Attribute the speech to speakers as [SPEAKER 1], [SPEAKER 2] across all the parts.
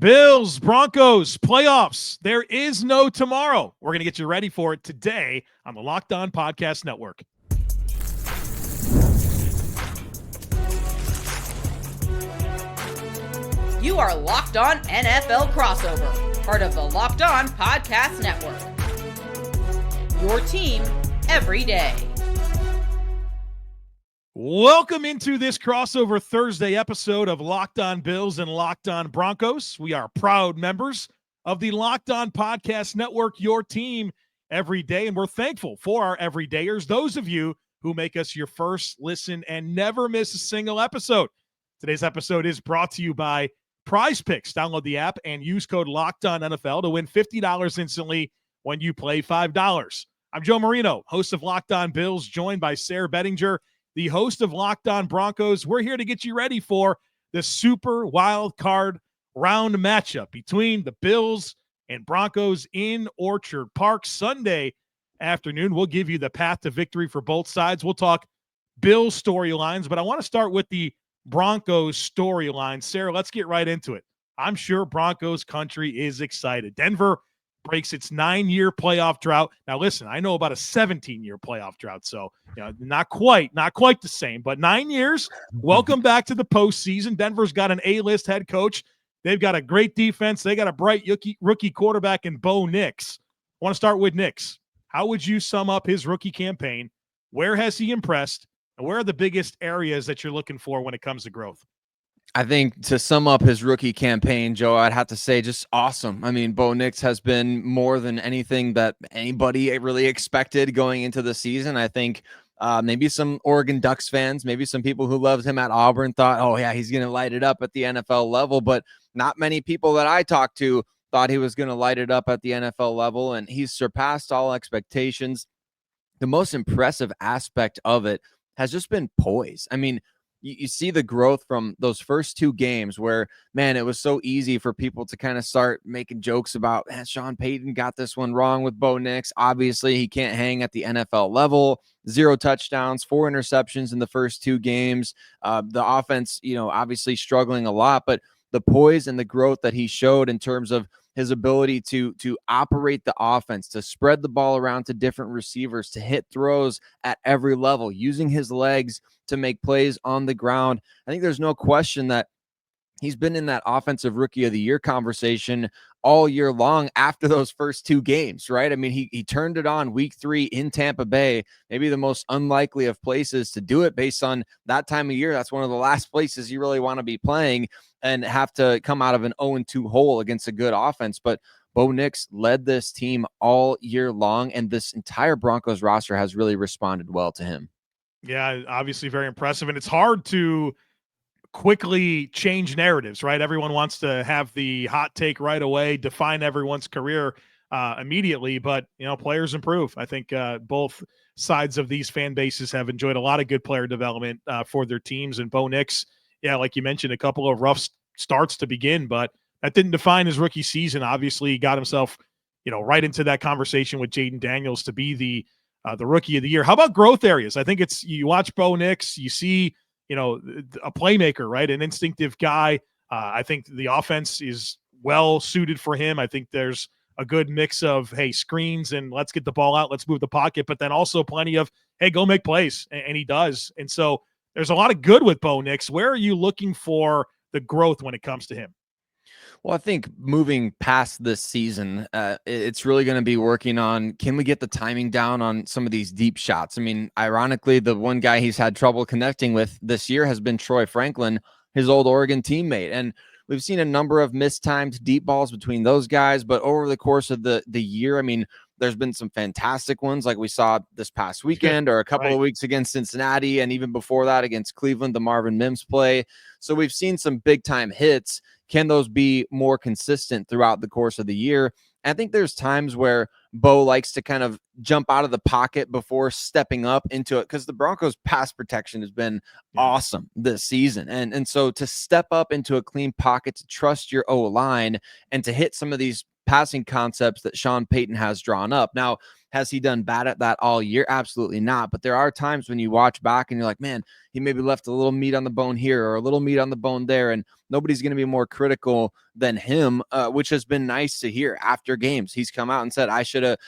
[SPEAKER 1] Bills, Broncos, playoffs. There is no tomorrow. We're going to get you ready for it today on the Locked On Podcast Network.
[SPEAKER 2] You are Locked On NFL Crossover, part of the Locked On Podcast Network. Your team every day.
[SPEAKER 1] Welcome into this crossover Thursday episode of Locked On Bills and Locked On Broncos. We are proud members of the Locked On Podcast Network, your team every day, and we're thankful for our everydayers, those of you who make us your first listen and never miss a single episode. Today's episode is brought to you by Prize Picks. Download the app and use code LOCKEDONNFL to win $50 instantly when you play $5. I'm Joe Marino, host of Locked On Bills, joined by Sayre Bedinger, the host of Locked On Broncos. We're here to get you ready for the super wild card round matchup between the Bills and Broncos in Orchard Park Sunday afternoon. We'll give you the path to victory for both sides. We'll talk Bills storylines, but I want to start with the Broncos storyline. Sayre, let's get right into it. I'm sure Broncos country is excited. Denver breaks its 9-year playoff drought. Now, listen, I know about a 17-year playoff drought, so not quite the same, but 9 years. Welcome back to the postseason. Denver's got an A-list head coach. They've got a great defense. They got a bright rookie quarterback in Bo Nix. I want to start with Nix. How would you sum up his rookie campaign? Where has he impressed? And where are the biggest areas that you're looking for when it comes to growth?
[SPEAKER 3] I think to sum up his rookie campaign, Joe, I'd have to say just awesome. I mean, Bo Nix has been more than anything that anybody really expected going into the season. I think maybe some Oregon Ducks fans, maybe some people who loved him at Auburn thought, oh, yeah, he's going to light it up at the NFL level. But not many people that I talked to thought he was going to light it up at the NFL level. And he's surpassed all expectations. The most impressive aspect of it has just been poise. I mean, you see the growth from those first two games where, man, it was so easy for people to kind of start making jokes about, man, Sean Payton got this one wrong with Bo Nix. Obviously, he can't hang at the NFL level. 0 touchdowns, 4 interceptions in the first two games. The offense, obviously struggling a lot, but the poise and the growth that he showed in terms of his ability to operate the offense, to spread the ball around to different receivers, to hit throws at every level, using his legs to make plays on the ground. I think there's no question that he's been in that offensive rookie of the year conversation all year long after those first two games, right? I mean, he turned it on week 3 in Tampa Bay, maybe the most unlikely of places to do it based on that time of year. That's one of the last places you really want to be playing and have to come out of an 0-2 hole against a good offense. But Bo Nix led this team all year long, and this entire Broncos roster has really responded well to him.
[SPEAKER 1] Yeah, obviously very impressive, and it's hard to quickly change narratives, right? Everyone wants to have the hot take right away, define everyone's career immediately, but players improve. I think both sides of these fan bases have enjoyed a lot of good player development for their teams, and Bo Nix, yeah, like you mentioned, a couple of rough starts to begin, but that didn't define his rookie season. Obviously, he got himself, right into that conversation with Jaden Daniels to be the rookie of the year. How about growth areas? I think you watch Bo Nix, you see, a playmaker, right? An instinctive guy. I think the offense is well suited for him. I think there's a good mix of, hey, screens and let's get the ball out, let's move the pocket, but then also plenty of, hey, go make plays, and he does. And so there's a lot of good with Bo Nix. Where are you looking for the growth when it comes to him?
[SPEAKER 3] Well, I think moving past this season, it's really going to be working on, can we get the timing down on some of these deep shots? I mean, ironically, the one guy he's had trouble connecting with this year has been Troy Franklin, his old Oregon teammate. And we've seen a number of mistimed deep balls between those guys, but over the course of the year, I mean, there's been some fantastic ones like we saw this past weekend or a couple of weeks against Cincinnati, and even before that against Cleveland, the Marvin Mims play. So we've seen some big time hits. Can those be more consistent throughout the course of the year? I think there's times where Bo likes to kind of jump out of the pocket before stepping up into it, because the Broncos pass protection has been awesome this season. And so to step up into a clean pocket, to trust your O-line and to hit some of these passing concepts that Sean Payton has drawn up. Now, has he done bad at that all year? Absolutely not. But there are times when you watch back and you're like, man, he maybe left a little meat on the bone here or a little meat on the bone there. And nobody's going to be more critical than him, which has been nice to hear after games. He's come out and said, I should have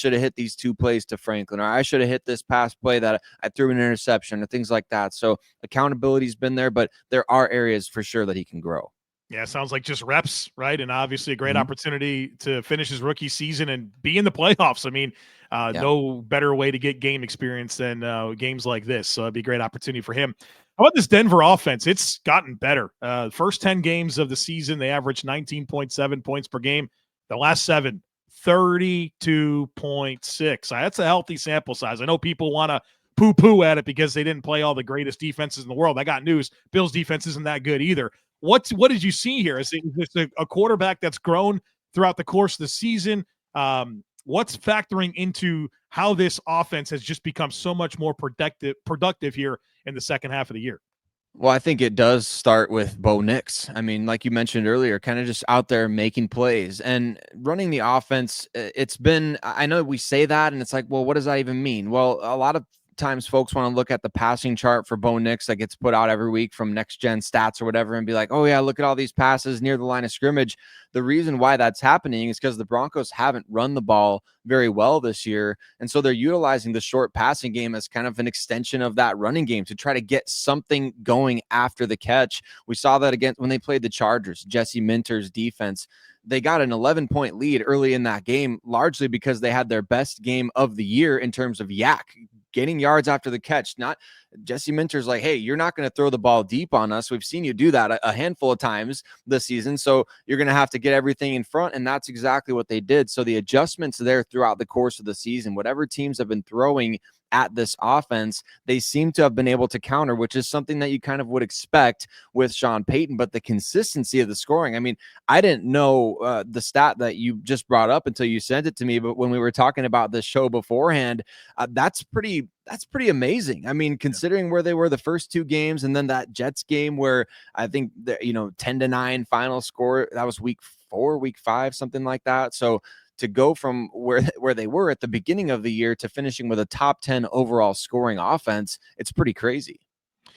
[SPEAKER 3] hit these 2 plays to Franklin, or I should have hit this pass play that I threw an interception, or things like that. So accountability's been there, but there are areas for sure that he can grow.
[SPEAKER 1] Yeah, sounds like just reps, right? And obviously a great opportunity to finish his rookie season and be in the playoffs. I mean, no better way to get game experience than games like this. So it'd be a great opportunity for him. How about this Denver offense? It's gotten better. First 10 games of the season, they averaged 19.7 points per game. The last 7, 32.6. That's a healthy sample size. I know people want to poo-poo at it because they didn't play all the greatest defenses in the world. I got news. Bills defense isn't that good either. What did you see here? Is this a quarterback that's grown throughout the course of the season? What's factoring into how this offense has just become so much more productive here in the second half of the year?
[SPEAKER 3] Well, I think it does start with Bo Nix. I mean, like you mentioned earlier, kind of just out there making plays and running the offense. It's been, I know we say that and it's like, well, what does that even mean? Well, a lot of times folks want to look at the passing chart for Bo Nix that gets put out every week from Next Gen Stats or whatever and be like, oh yeah, look at all these passes near the line of scrimmage. The reason why that's happening is because the Broncos haven't run the ball very well this year. And so they're utilizing the short passing game as kind of an extension of that running game to try to get something going after the catch. We saw that again when they played the Chargers, Jesse Minter's defense. They got an 11-point lead early in that game, largely because they had their best game of the year in terms of gaining yards after the catch. Not Jesse Minter's like, hey, you're not going to throw the ball deep on us. We've seen you do that a handful of times this season. So you're going to have to get everything in front. And that's exactly what they did. So the adjustments there throughout the course of the season, whatever teams have been throwing at this offense, they seem to have been able to counter, which is something that you kind of would expect with Sean Payton. But the consistency of the scoring, I mean, I didn't know the stat that you just brought up until you sent it to me. But when we were talking about this show beforehand, that's pretty amazing. I mean, considering where they were the first 2 games and then that Jets game where I think the 10-9 final score, that was week 4, week 5, something like that. So to go from where they were at the beginning of the year to finishing with a top 10 overall scoring offense, it's pretty crazy.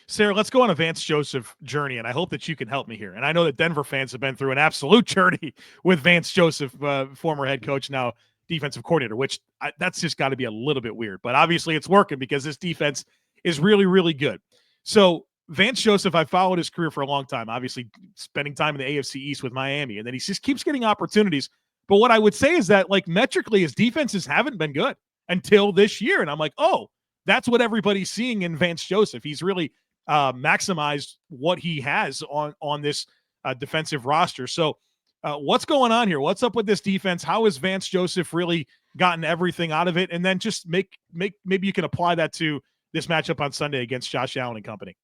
[SPEAKER 1] Sayre, let's go on a Vance Joseph journey, and I hope that you can help me here. And I know that Denver fans have been through an absolute journey with Vance Joseph, former head coach, now defensive coordinator, which that's just got to be a little bit weird. But obviously it's working because this defense is really, really good. So Vance Joseph, I followed his career for a long time, obviously spending time in the AFC East with Miami, and then he just keeps getting opportunities. But what I would say is that, like, metrically, his defenses haven't been good until this year. And I'm like, oh, that's what everybody's seeing in Vance Joseph. He's really maximized what he has on this defensive roster. So what's going on here? What's up with this defense? How has Vance Joseph really gotten everything out of it? And then just maybe you can apply that to this matchup on Sunday against Josh Allen and company.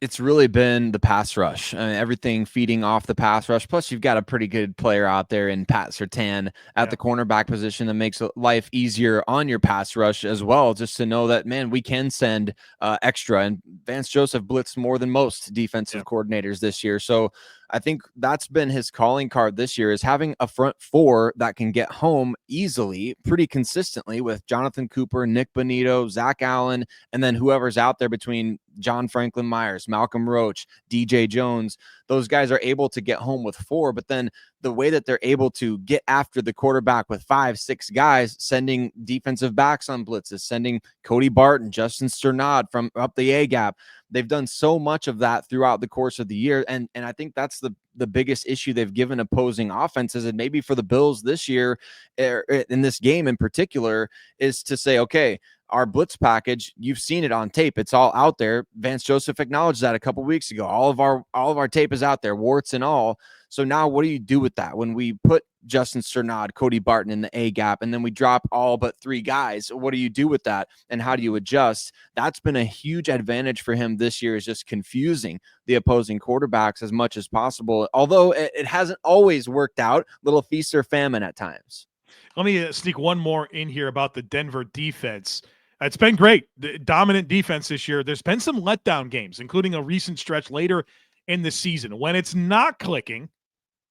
[SPEAKER 3] It's really been the pass rush, everything feeding off the pass rush. Plus, you've got a pretty good player out there in Pat Surtain at the cornerback position that makes life easier on your pass rush as well. Just to know that, man, we can send extra. And Vance Joseph blitzed more than most defensive coordinators this year. So I think that's been his calling card this year, is having a front 4 that can get home easily, pretty consistently, with Jonathan Cooper, Nick Bonito, Zach Allen, and then whoever's out there between John Franklin Myers, Malcolm Roach, DJ Jones. Those guys are able to get home with 4, but then the way that they're able to get after the quarterback with 5, 6 guys, sending defensive backs on blitzes, sending Cody Barton, Justin Sternad from up the A gap. They've done so much of that throughout the course of the year. And I think that's the biggest issue they've given opposing offenses, and maybe for the Bills this year, in this game in particular, is to say, okay, our blitz package, you've seen it on tape. It's all out there. Vance Joseph acknowledged that a couple weeks ago. All of our tape is out there, warts and all. So now what do you do with that? When we put Justin Sternad, Cody Barton in the A gap, and then we drop all but 3 guys, what do you do with that? And how do you adjust? That's been a huge advantage for him this year, is just confusing the opposing quarterbacks as much as possible. Although it hasn't always worked out, little feast or famine at times.
[SPEAKER 1] Let me sneak one more in here about the Denver defense. It's been great. The dominant defense this year. There's been some letdown games, including a recent stretch later in the season. When it's not clicking,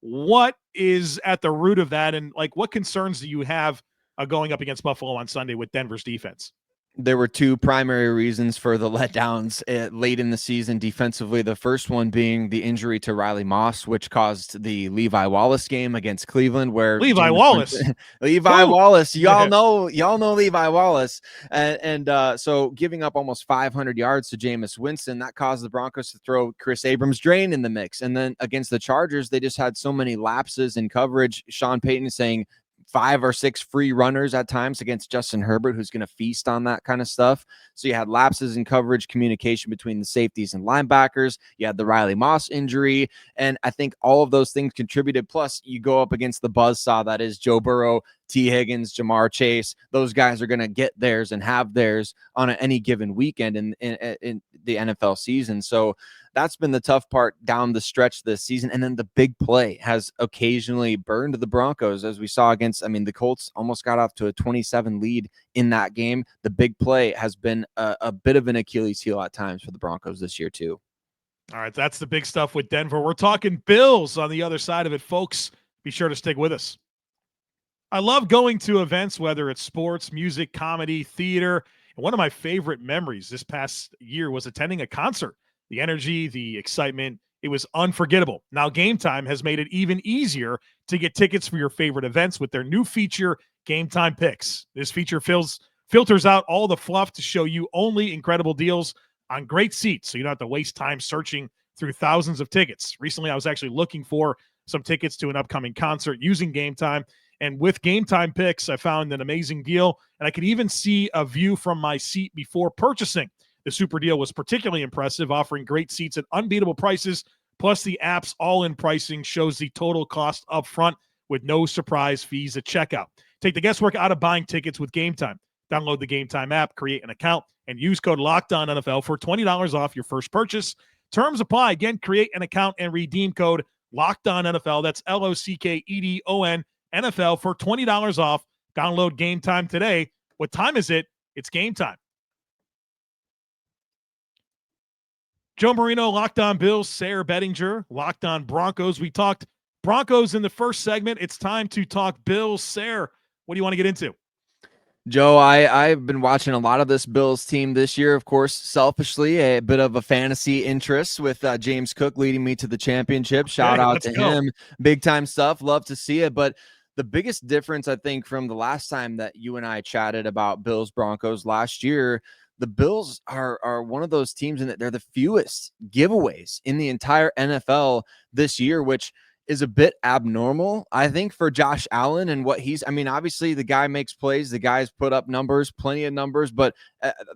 [SPEAKER 1] What is at the root of that? And like, what concerns do you have going up against Buffalo on Sunday with Denver's defense?
[SPEAKER 3] There were two primary reasons for the letdowns late in the season defensively. The first one being the injury to Riley Moss, which caused the Levi Wallace game against Cleveland, where
[SPEAKER 1] Levi Wallace,
[SPEAKER 3] Levi
[SPEAKER 1] Woo!
[SPEAKER 3] Wallace, y'all know Levi Wallace, so giving up almost 500 yards to Jameis Winston, that caused the Broncos to throw Chris Abrams-Drain in the mix. And then against the Chargers, they just had so many lapses in coverage. Sean Payton saying 5 or 6 free runners at times against Justin Herbert, who's going to feast on that kind of stuff. So you had lapses in coverage, communication between the safeties and linebackers. You had the Riley Moss injury. And I think all of those things contributed. Plus, you go up against the buzzsaw that is Joe Burrow, T. Higgins, Jamar Chase. Those guys are going to get theirs and have theirs on any given weekend in the NFL season. So that's been the tough part down the stretch this season. And then the big play has occasionally burned the Broncos, as we saw against, the Colts almost got off to a 27 lead in that game. The big play has been a bit of an Achilles heel at times for the Broncos this year too.
[SPEAKER 1] All right, that's the big stuff with Denver. We're talking Bills on the other side of it, folks. Be sure to stick with us. I love going to events, whether it's sports, music, comedy, theater. And one of my favorite memories this past year was attending a concert. The energy, the excitement, it was unforgettable. Now, Game Time has made it even easier to get tickets for your favorite events with their new feature, Game Time Picks. This feature filters out all the fluff to show you only incredible deals on great seats, so you don't have to waste time searching through thousands of tickets. Recently, I was actually looking for some tickets to an upcoming concert using Game Time. And with Game Time Picks, I found an amazing deal, and I could even see a view from my seat before purchasing. The super deal was particularly impressive, offering great seats at unbeatable prices, plus the app's all-in pricing shows the total cost up front with no surprise fees at checkout. Take the guesswork out of buying tickets with Game Time. Download the Game Time app, create an account, and use code LOCKEDONNFL for $20 off your first purchase. Terms apply. Again, create an account and redeem code LOCKEDONNFL. That's LOCKEDON NFL for $20 off. Download Game Time today. What time is it? It's game time. Joe Marino, Locked On Bills, Sayre, Bedinger, Locked On Broncos. We talked Broncos in the first segment. It's time to talk Bills. Sayre, what do you want to get into?
[SPEAKER 3] Joe, I've been watching a lot of this Bills team this year, of course, selfishly, a bit of a fantasy interest with James Cook leading me to the championship. Shout out to him. Big time stuff. Love to see it. But the biggest difference, I think, from the last time that you and I chatted about Bills Broncos last year, the Bills are one of those teams in that they're the fewest giveaways in the entire NFL this year, which is a bit abnormal, I think, for Josh Allen and what he's, obviously the guy makes plays, the guy's put up numbers, plenty of numbers, but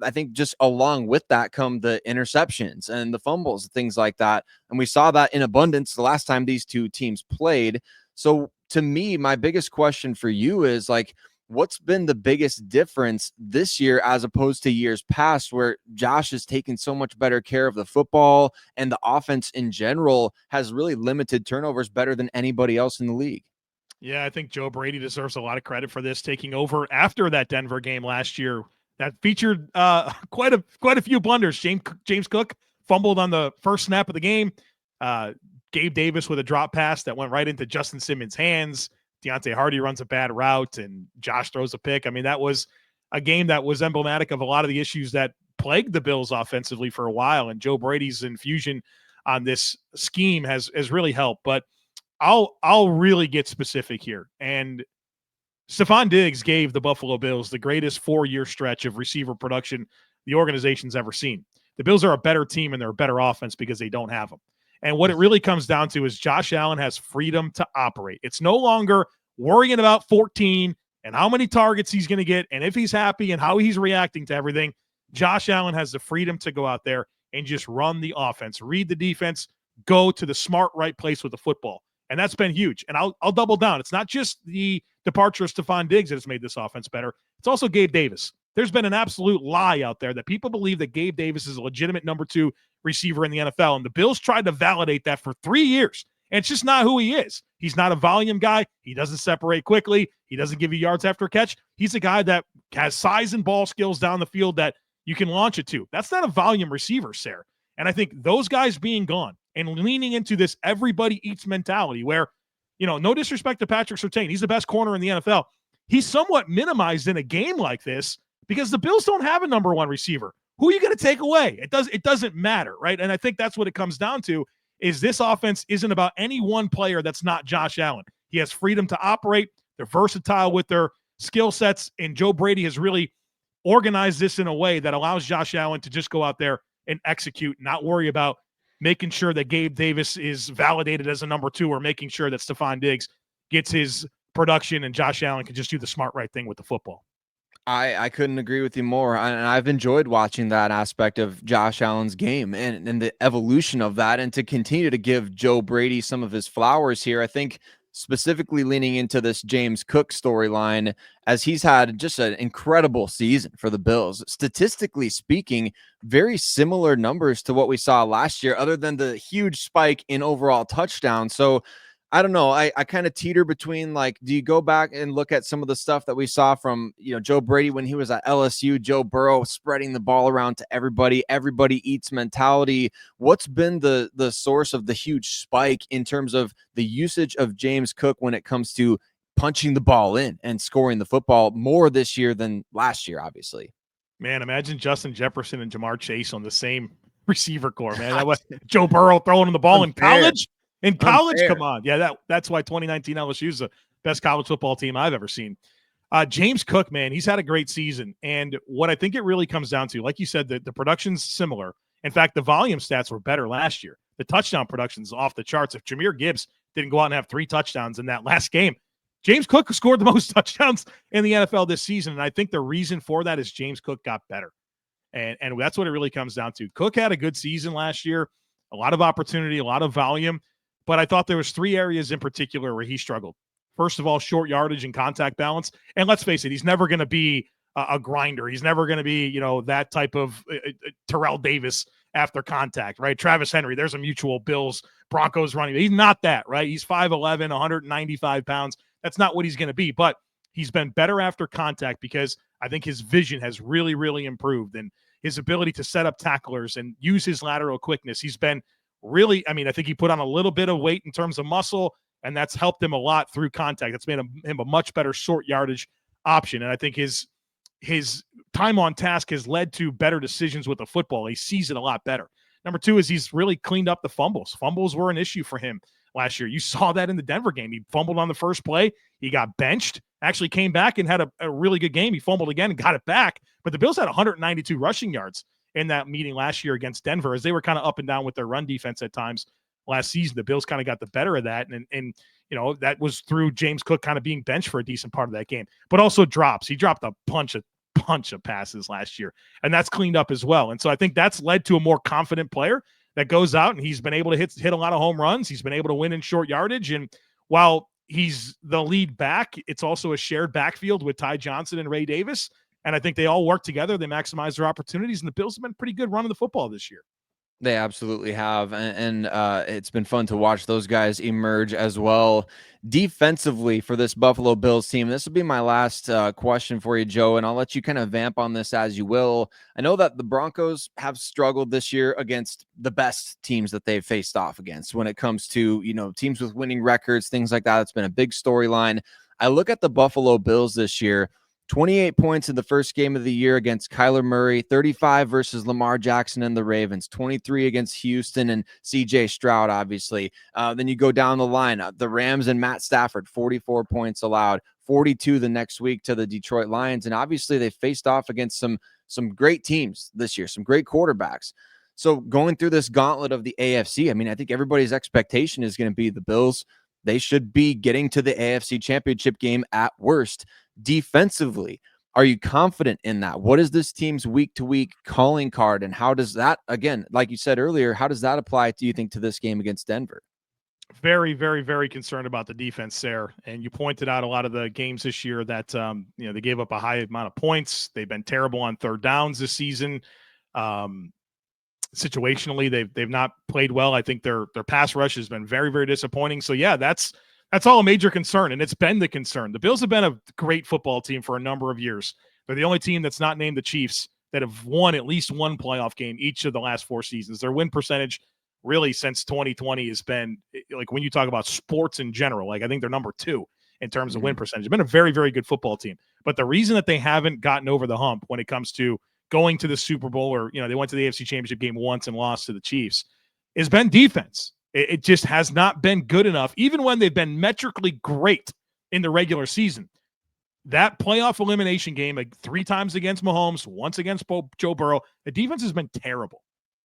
[SPEAKER 3] I think just along with that come the interceptions and the fumbles, things like that. And we saw that in abundance the last time these two teams played. So to me, my biggest question for you is what's been the biggest difference this year as opposed to years past, where Josh has taken so much better care of the football and the offense in general has really limited turnovers better than anybody else in the league?
[SPEAKER 1] Yeah, I think Joe Brady deserves a lot of credit for this, taking over after that Denver game last year that featured quite a few blunders. James Cook fumbled on the first snap of the game. Gabe Davis with a drop pass that went right into Justin Simmons' hands. Deontay Hardy runs a bad route, and Josh throws a pick. That was a game that was emblematic of a lot of the issues that plagued the Bills offensively for a while, and Joe Brady's infusion on this scheme has really helped. But I'll really get specific here. And Stefon Diggs gave the Buffalo Bills the greatest 4-year stretch of receiver production the organization's ever seen. The Bills are a better team and they're a better offense because they don't have them. And what it really comes down to is Josh Allen has freedom to operate. It's no longer worrying about 14 and how many targets he's going to get and if he's happy and how he's reacting to everything. Josh Allen has the freedom to go out there and just run the offense, read the defense, go to the smart right place with the football. And that's been huge. And I'll double down. It's not just the departure of Stefon Diggs that has made this offense better. It's also Gabe Davis. There's been an absolute lie out there that people believe that Gabe Davis is a legitimate number 2 receiver in the NFL. And the Bills tried to validate that for 3 years. And it's just not who he is. He's not a volume guy. He doesn't separate quickly. He doesn't give you yards after catch. He's a guy that has size and ball skills down the field that you can launch it to. That's not a volume receiver, Sayre. And I think those guys being gone and leaning into this everybody eats mentality where no disrespect to Patrick Surtain. He's the best corner in the NFL. He's somewhat minimized in a game like this because the Bills don't have a number one receiver. Who are you going to take away? It doesn't matter, right? And I think that's what it comes down to is this offense isn't about any one player that's not Josh Allen. He has freedom to operate. They're versatile with their skill sets, and Joe Brady has really organized this in a way that allows Josh Allen to just go out there and execute, not worry about making sure that Gabe Davis is validated as a number two or making sure that Stefon Diggs gets his production and Josh Allen can just do the smart right thing with the football.
[SPEAKER 3] I couldn't agree with you more. And I've enjoyed watching that aspect of Josh Allen's game and the evolution of that, and to continue to give Joe Brady some of his flowers here. I think specifically leaning into this James Cook storyline, as he's had just an incredible season for the Bills. Statistically speaking, very similar numbers to what we saw last year, other than the huge spike in overall touchdowns. So I don't know. I kind of teeter between, like, do you go back and look at some of the stuff that we saw from, Joe Brady when he was at LSU, Joe Burrow spreading the ball around to everybody eats mentality. What's been the source of the huge spike in terms of the usage of James Cook when it comes to punching the ball in and scoring the football more this year than last year, obviously?
[SPEAKER 1] Man, imagine Justin Jefferson and Jamar Chase on the same receiver core, man. That was Joe Burrow throwing him the ball in college. In college, come on. Yeah, that's why 2019 LSU is the best college football team I've ever seen. James Cook, man, he's had a great season. And what I think it really comes down to, like you said, the production's similar. In fact, the volume stats were better last year. The touchdown production's off the charts. If Jahmyr Gibbs didn't go out and have 3 touchdowns in that last game, James Cook scored the most touchdowns in the NFL this season. And I think the reason for that is James Cook got better. And that's what it really comes down to. Cook had a good season last year, a lot of opportunity, a lot of volume. But I thought there was 3 areas in particular where he struggled. First of all, short yardage and contact balance. And let's face it, he's never going to be a grinder. He's never going to be, that type of Terrell Davis after contact, right? Travis Henry, there's a mutual Bills Broncos running. He's not that, right? He's 5'11", 195 pounds. That's not what he's going to be. But he's been better after contact because I think his vision has really, really improved. And his ability to set up tacklers and use his lateral quickness. He's been really, I think he put on a little bit of weight in terms of muscle, and that's helped him a lot through contact. That's made him a much better short yardage option. And I think his time on task has led to better decisions with the football. He sees it a lot better. Number 2 is he's really cleaned up the fumbles. Fumbles were an issue for him last year. You saw that in the Denver game. He fumbled on the first play. He got benched, actually came back and had a really good game. He fumbled again and got it back. But the Bills had 192 rushing yards in that meeting last year against Denver, as they were kind of up and down with their run defense at times last season. The Bills kind of got the better of that. And that was through James Cook kind of being benched for a decent part of that game, but also drops. He dropped a bunch of passes last year, and that's cleaned up as well. And so I think that's led to a more confident player that goes out, and he's been able to hit a lot of home runs. He's been able to win in short yardage. And while he's the lead back, it's also a shared backfield with Ty Johnson and Ray Davis. And I think they all work together. They maximize their opportunities, and the Bills have been pretty good running the football this year.
[SPEAKER 3] They absolutely have. And it's been fun to watch those guys emerge as well. Defensively for this Buffalo Bills team, this will be my last question for you, Joe, and I'll let you kind of vamp on this as you will. I know that the Broncos have struggled this year against the best teams that they've faced off against when it comes to, teams with winning records, things like that. It's been a big storyline. I look at the Buffalo Bills this year. 28 points in the first game of the year against Kyler Murray, 35 versus Lamar Jackson and the Ravens, 23 against Houston and CJ Stroud, obviously. Then you go down the line, the Rams and Matt Stafford, 44 points allowed, 42 the next week to the Detroit Lions. And obviously they faced off against some great teams this year, some great quarterbacks. So going through this gauntlet of the AFC, I think everybody's expectation is going to be the Bills. They should be getting to the AFC Championship game at worst. Defensively, are you confident in that? What is this team's week-to-week calling card, and how does that, again, like you said earlier, how does that apply, do you think, to this game against Denver?
[SPEAKER 1] Very, very, very concerned about the defense, Sayre. And you pointed out a lot of the games this year that, they gave up a high amount of points. They've been terrible on third downs this season. Situationally, they've not played well. I think their pass rush has been very, very disappointing. So yeah, that's all a major concern, and it's been the concern. The Bills have been a great football team for a number of years. They're the only team that's not named the Chiefs that have won at least one playoff game each of the last 4 seasons. Their win percentage really since 2020 has been, like, when you talk about sports in general, like, I think they're number 2 in terms of win percentage. It's been a very, very good football team. But the reason that they haven't gotten over the hump when it comes to going to the Super Bowl, or, they went to the AFC Championship game once and lost to the Chiefs, has been defense. It just has not been good enough, even when they've been metrically great in the regular season. That playoff elimination game, like 3 times against Mahomes, once against Joe Burrow, the defense has been terrible.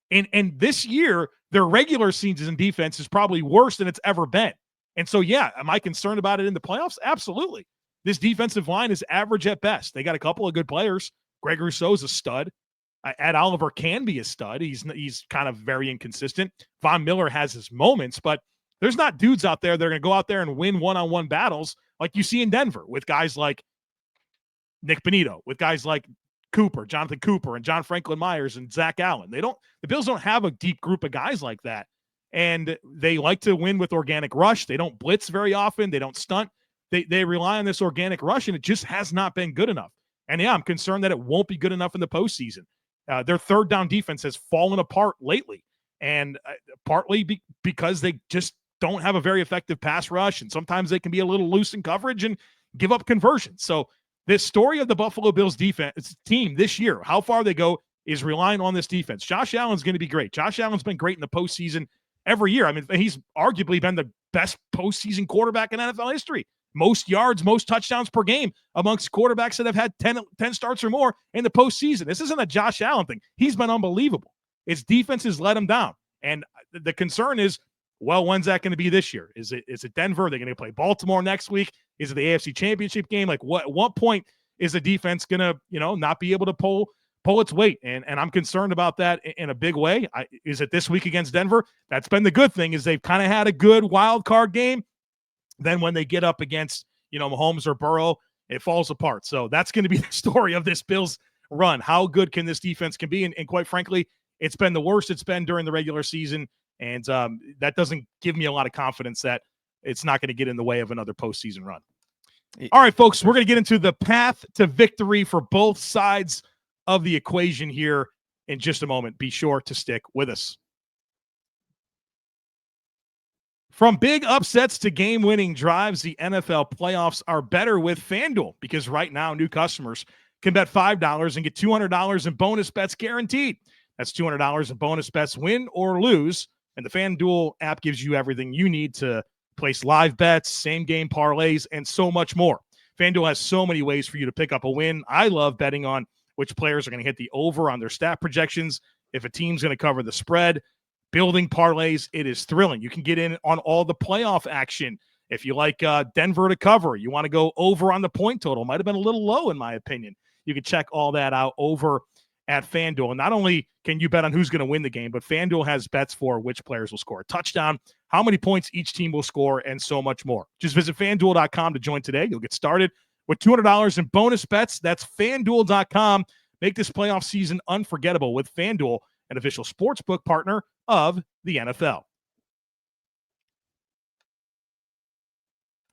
[SPEAKER 1] And this year, their regular season defense is probably worse than it's ever been. And so, yeah, am I concerned about it in the playoffs? Absolutely. This defensive line is average at best. They got a couple of good players. Greg Rousseau's a stud. Ed Oliver can be a stud. He's kind of very inconsistent. Von Miller has his moments, but there's not dudes out there that are going to go out there and win one-on-one battles like you see in Denver with guys like Nick Bonito, with guys like Jonathan Cooper, and John Franklin Myers and Zach Allen. The Bills don't have a deep group of guys like that. And they like to win with organic rush. They don't blitz very often. They don't stunt. They rely on this organic rush, and it just has not been good enough. And yeah, I'm concerned that it won't be good enough in the postseason. Their third down defense has fallen apart lately, and partly because they just don't have a very effective pass rush, and sometimes they can be a little loose in coverage and give up conversions. So this story of the Buffalo Bills defense team this year, how far they go, is relying on this defense. Josh Allen's going to be great. Josh Allen's been great in the postseason every year. I mean, he's arguably been the best postseason quarterback in NFL history. Most yards, most touchdowns per game amongst quarterbacks that have had 10 starts or more in the postseason. This isn't a Josh Allen thing. He's been unbelievable. His defense has let him down. And the concern is, well, when's that going to be this year? Is it Denver? Are they going to play Baltimore next week? Is it the AFC Championship game? Like, what point is the defense going to, not be able to pull its weight? And I'm concerned about that in a big way. Is it this week against Denver? That's been the good thing, is they've kind of had a good wild card game. Then when they get up against, Mahomes or Burrow, it falls apart. So that's going to be the story of this Bills run. How good can this defense can be? And quite frankly, it's been the worst it's been during the regular season. And that doesn't give me a lot of confidence that it's not going to get in the way of another postseason run. All right, folks, we're going to get into the path to victory for both sides of the equation here in just a moment. Be sure to stick with us. From big upsets to game-winning drives, the NFL playoffs are better with FanDuel, because right now new customers can bet $5 and get $200 in bonus bets guaranteed. That's $200 in bonus bets, win or lose. And the FanDuel app gives you everything you need to place live bets, same-game parlays, and so much more. FanDuel has so many ways for you to pick up a win. I love betting on which players are going to hit the over on their stat projections, if a team's going to cover the spread. Building parlays, it is thrilling. You can get in on all the playoff action. If you like Denver to cover, you want to go over on the point total. Might have been a little low, in my opinion. You can check all that out over at FanDuel. And not only can you bet on who's going to win the game, but FanDuel has bets for which players will score a touchdown, how many points each team will score, and so much more. Just visit FanDuel.com to join today. You'll get started with $200 in bonus bets. That's FanDuel.com. Make this playoff season unforgettable with FanDuel, an official sportsbook partner of the NFL.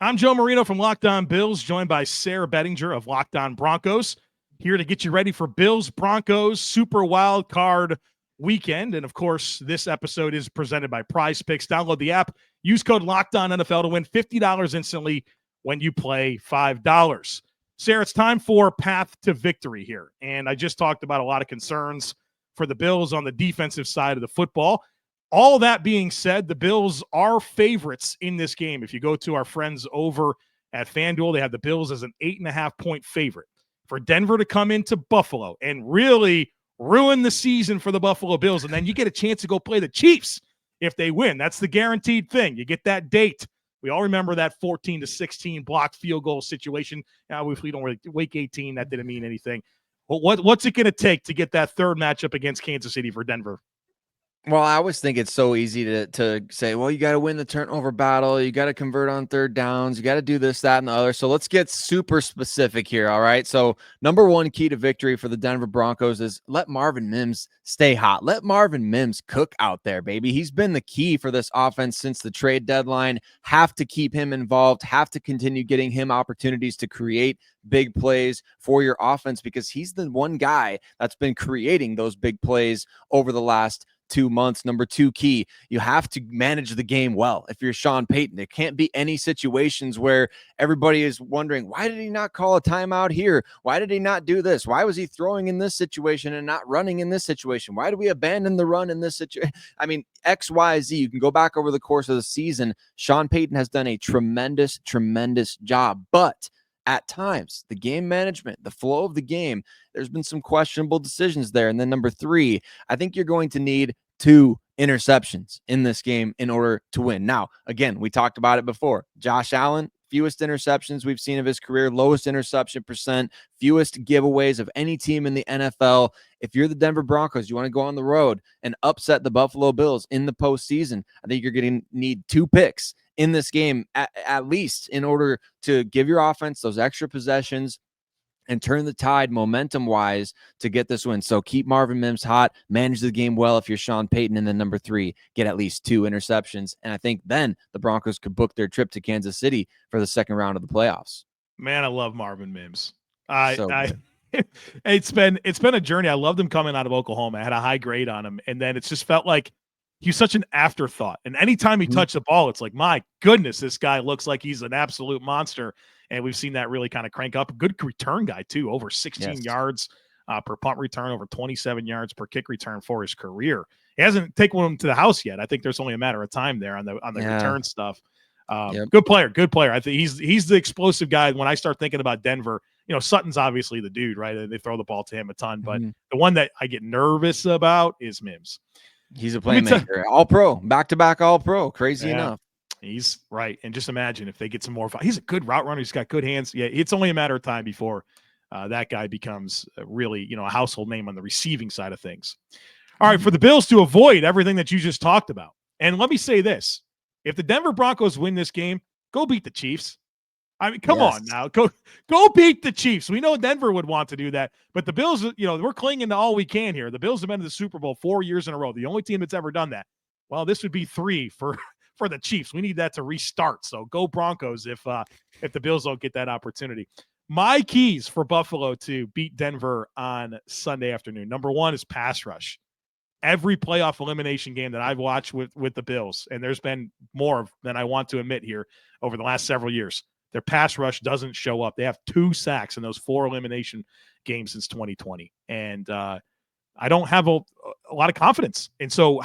[SPEAKER 1] I'm Joe Marino from Locked On Bills, joined by Sayre Bedinger of Locked On Broncos, here to get you ready for Bills Broncos Super Wild Card Weekend. And of course, this episode is presented by Prize Picks. Download the app, use code Locked On NFL to win $50 instantly when you play $5. Sayre, it's time for path to victory here. And I just talked about a lot of concerns for the Bills on the defensive side of the football. All that being said, the Bills are favorites in this game. If you go to our friends over at FanDuel, they have the Bills as an 8.5-point favorite. For Denver to come into Buffalo and really ruin the season for the Buffalo Bills, and then you get a chance to go play the Chiefs if they win. That's the guaranteed thing. You get that date. We all remember that 14-16 blocked field goal situation. Now, if we don't really week 18, that didn't mean anything. What's it going to take to get that third matchup against Kansas City for Denver?
[SPEAKER 3] Well, I always think it's so easy to say, well, you got to win the turnover battle. You got to convert on third downs. You got to do this, that, and the other. So let's get super specific here. All right. So number one key to victory for the Denver Broncos is let Marvin Mims stay hot. Let Marvin Mims cook out there, baby. He's been the key for this offense since the trade deadline. Have to keep him involved. Have to continue getting him opportunities to create big plays for your offense, because he's the one guy that's been creating those big plays over the last 2 months. Number 2 key, you have to manage the game well. If you're Sean Payton, it can't be any situations where everybody is wondering, why did he not call a timeout here? Why did he not do this? Why was he throwing in this situation and not running in this situation? Why did we abandon the run in this situation? I mean, X, Y, Z. You can go back over the course of the season. Sean Payton has done a tremendous job, but at times, the game management, the flow of the game, there's been some questionable decisions there. And then number 3, I think you're going to need 2 interceptions in this game in order to win. Now, again, we talked about it before. Josh Allen, fewest interceptions we've seen of his career, lowest interception percent, fewest giveaways of any team in the NFL. If you're the Denver Broncos, you want to go on the road and upset the Buffalo Bills in the postseason, I think you're going to need 2 picks in this game, at least, in order to give your offense those extra possessions and turn the tide momentum-wise to get this win. So keep Marvin Mims hot, manage the game well if you're Sean Payton, and then number 3, get at least 2 interceptions. And I think then the Broncos could book their trip to Kansas City for the second round of the playoffs.
[SPEAKER 1] Man, I love Marvin Mims. It's been a journey. I loved him coming out of Oklahoma. I had a high grade on him, and then it's just felt like he's such an afterthought. And anytime he touched the ball, it's like, my goodness, this guy looks like he's an absolute monster. And we've seen that really kind of crank up. A good return guy, too, over 16 yards per punt return, over 27 yards per kick return for his career. He hasn't taken one to the house yet. I think there's only a matter of time there on the return stuff. Good player. I think he's the explosive guy. When I start thinking about Denver, Sutton's obviously the dude, right? They throw the ball to him a ton. But the one that I get nervous about is Mims.
[SPEAKER 3] He's a playmaker. All-pro. Back-to-back all-pro. Crazy enough.
[SPEAKER 1] He's right. And just imagine if they get some more. He's a good route runner. He's got good hands. Yeah, it's only a matter of time before that guy becomes really, a household name on the receiving side of things. All right, for the Bills to avoid everything that you just talked about. And let me say this. If the Denver Broncos win this game, go beat the Chiefs. I mean, come on now. Go beat the Chiefs. We know Denver would want to do that. But the Bills, we're clinging to all we can here. The Bills have been to the Super Bowl 4 years in a row. The only team that's ever done that. Well, this would be 3 for the Chiefs. We need that to restart. So go Broncos if the Bills don't get that opportunity. My keys for Buffalo to beat Denver on Sunday afternoon. Number 1 is pass rush. Every playoff elimination game that I've watched with the Bills, and there's been more than I want to admit here over the last several years, their pass rush doesn't show up. They have 2 sacks in those 4 elimination games since 2020. And I don't have a lot of confidence. And so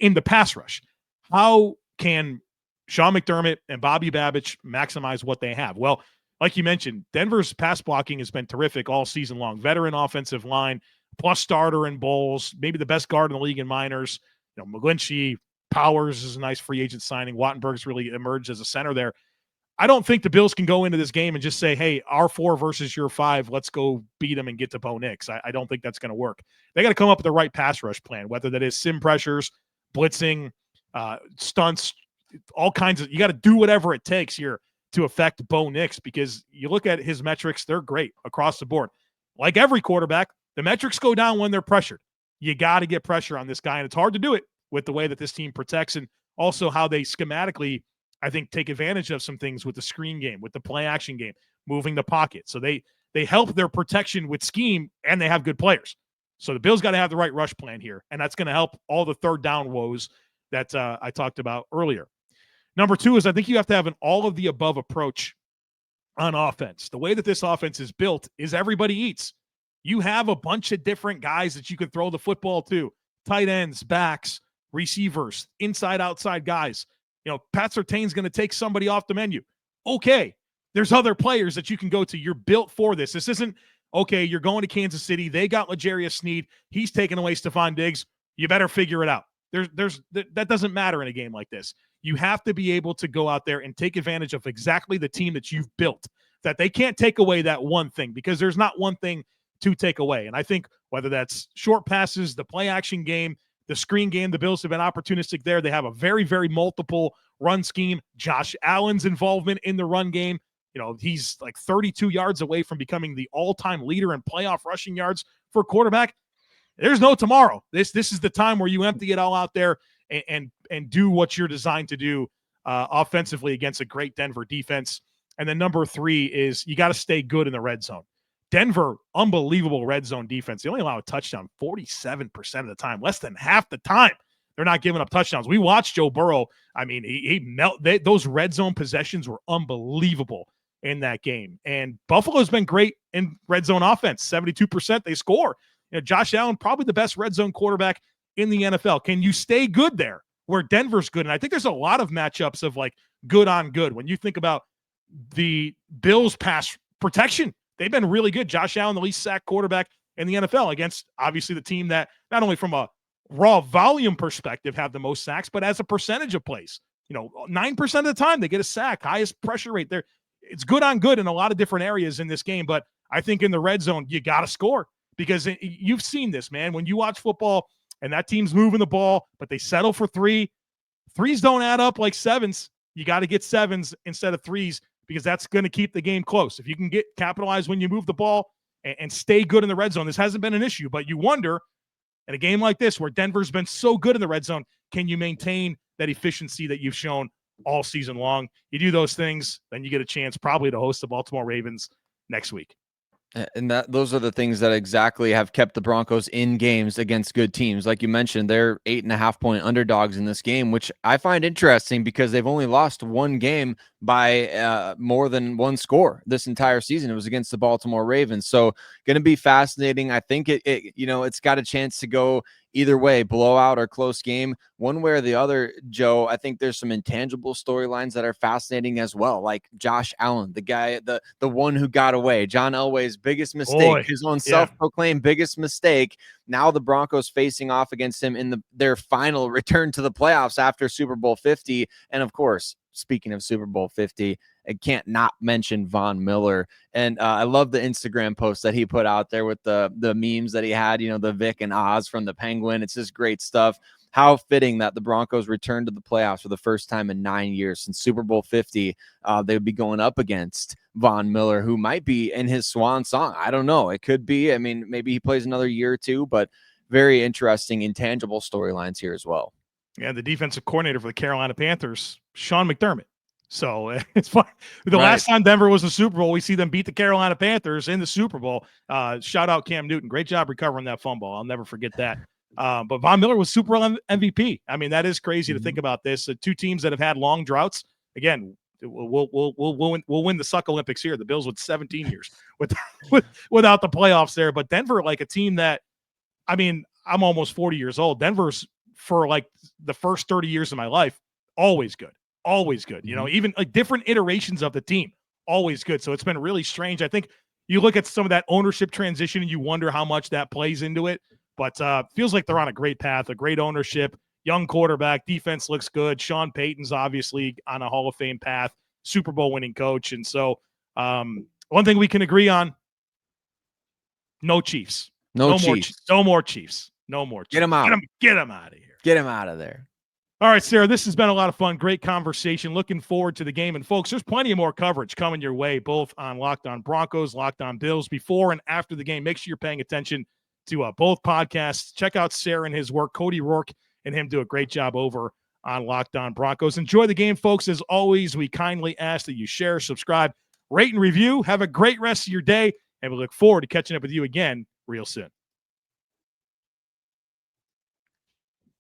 [SPEAKER 1] in the pass rush, how can Sean McDermott and Bobby Babich maximize what they have? Well, like you mentioned, Denver's pass blocking has been terrific all season long. Veteran offensive line, plus starter in Bowles, maybe the best guard in the league in minors. McGlinchey, Powers is a nice free agent signing. Wattenberg's really emerged as a center there. I don't think the Bills can go into this game and just say, hey, our 4 versus your 5, let's go beat them and get to Bo Nix. I don't think that's going to work. They got to come up with the right pass rush plan, whether that is sim pressures, blitzing, stunts, all kinds of – you got to do whatever it takes here to affect Bo Nix, because you look at his metrics, they're great across the board. Like every quarterback, the metrics go down when they're pressured. You got to get pressure on this guy, and it's hard to do it with the way that this team protects and also how they schematically, I think, take advantage of some things with the screen game, with the play action game, moving the pocket. So they help their protection with scheme, and they have good players. So the Bills got to have the right rush plan here, and that's going to help all the third down woes that I talked about earlier. Number 2 is I think you have to have an all-of-the-above approach on offense. The way that this offense is built is everybody eats. You have a bunch of different guys that you can throw the football to, tight ends, backs, receivers, inside, outside guys. Pat Surtain's going to take somebody off the menu. Okay, there's other players that you can go to. You're built for this. This isn't, okay, you're going to Kansas City. They got L'Jarius Sneed. He's taking away Stefon Diggs. You better figure it out. That doesn't matter in a game like this. You have to be able to go out there and take advantage of exactly the team that you've built, that they can't take away that one thing, because there's not one thing to take away. And I think whether that's short passes, the play action game, the screen game, the Bills have been opportunistic there. They have a very, very multiple run scheme. Josh Allen's involvement in the run game, he's like 32 yards away from becoming the all-time leader in playoff rushing yards for a quarterback. There's no tomorrow. This is the time where you empty it all out there and do what you're designed to do offensively against a great Denver defense. And then number 3 is you got to stay good in the red zone. Denver, unbelievable red zone defense. They only allow a touchdown 47% of the time, less than half the time. They're not giving up touchdowns. We watched Joe Burrow. I mean, those red zone possessions were unbelievable in that game. And Buffalo's been great in red zone offense. 72% they score. Josh Allen, probably the best red zone quarterback in the NFL. Can you stay good there where Denver's good? And I think there's a lot of matchups of like good on good. When you think about the Bills pass protection, they've been really good. Josh Allen, the least sacked quarterback in the NFL against obviously the team that not only from a raw volume perspective have the most sacks, but as a percentage of plays, 9% of the time they get a sack, highest pressure rate there. It's good on good in a lot of different areas in this game. But I think in the red zone, you got to score because you've seen this, man. When you watch football and that team's moving the ball, but they settle for threes don't add up like sevens. You got to get sevens instead of threes because that's going to keep the game close. If you can capitalize when you move the ball and stay good in the red zone, this hasn't been an issue, but you wonder in a game like this where Denver's been so good in the red zone, can you maintain that efficiency that you've shown all season long? You do those things, then you get a chance probably to host the Baltimore Ravens next week.
[SPEAKER 3] And those are the things that exactly have kept the Broncos in games against good teams. Like you mentioned, they're 8.5-point underdogs in this game, which I find interesting because they've only lost one game by more than one score this entire season. It was against the Baltimore Ravens. So going to be fascinating. I think it's got a chance to go either way, blowout or close game, one way or the other. Joe, I think there's some intangible storylines that are fascinating as well, like Josh Allen, the guy, the one who got away, John Elway's biggest mistake, his own self-proclaimed biggest mistake. Now the Broncos facing off against him in their final return to the playoffs after Super Bowl 50. And of course, speaking of Super Bowl 50, I can't not mention Von Miller. And I love the Instagram post that he put out there with the memes that he had, the Vic and Oz from the Penguin. It's just great stuff. How fitting that the Broncos returned to the playoffs for the first time in 9 years since Super Bowl 50. They would be going up against Von Miller, who might be in his swan song. I don't know. It could be. I mean, maybe he plays another year or two, but very interesting, intangible storylines here as well.
[SPEAKER 1] Yeah, the defensive coordinator for the Carolina Panthers, Sean McDermott. So it's fun. The last time Denver was in the Super Bowl, we see them beat the Carolina Panthers in the Super Bowl. Shout out Cam Newton. Great job recovering that fumble. I'll never forget that. But Von Miller was Super Bowl MVP. I mean, that is crazy to think about this. Two teams that have had long droughts. Again, we'll win the Suck Olympics here. The Bills with 17 years without the playoffs there. But Denver, like a team that, I mean, I'm almost 40 years old. Denver's for like the first 30 years of my life, always good. Always good. Even like different iterations of the team, always good. So it's been really strange. I think you look at some of that ownership transition and you wonder how much that plays into it. But feels like they're on a great path, a great ownership, young quarterback, defense looks good. Sean Payton's obviously on a Hall of Fame path, Super Bowl winning coach. And so one thing we can agree on, no Chiefs. No more Chiefs.
[SPEAKER 3] Get them out.
[SPEAKER 1] Get them out of here.
[SPEAKER 3] Get him out of there.
[SPEAKER 1] All right, Sayre, this has been a lot of fun. Great conversation. Looking forward to the game. And, folks, there's plenty of more coverage coming your way, both on Locked On Broncos, Locked On Bills, before and after the game. Make sure you're paying attention to both podcasts. Check out Sayre and his work. Cody Rourke and him do a great job over on Locked On Broncos. Enjoy the game, folks. As always, we kindly ask that you share, subscribe, rate, and review. Have a great rest of your day, and we look forward to catching up with you again real soon.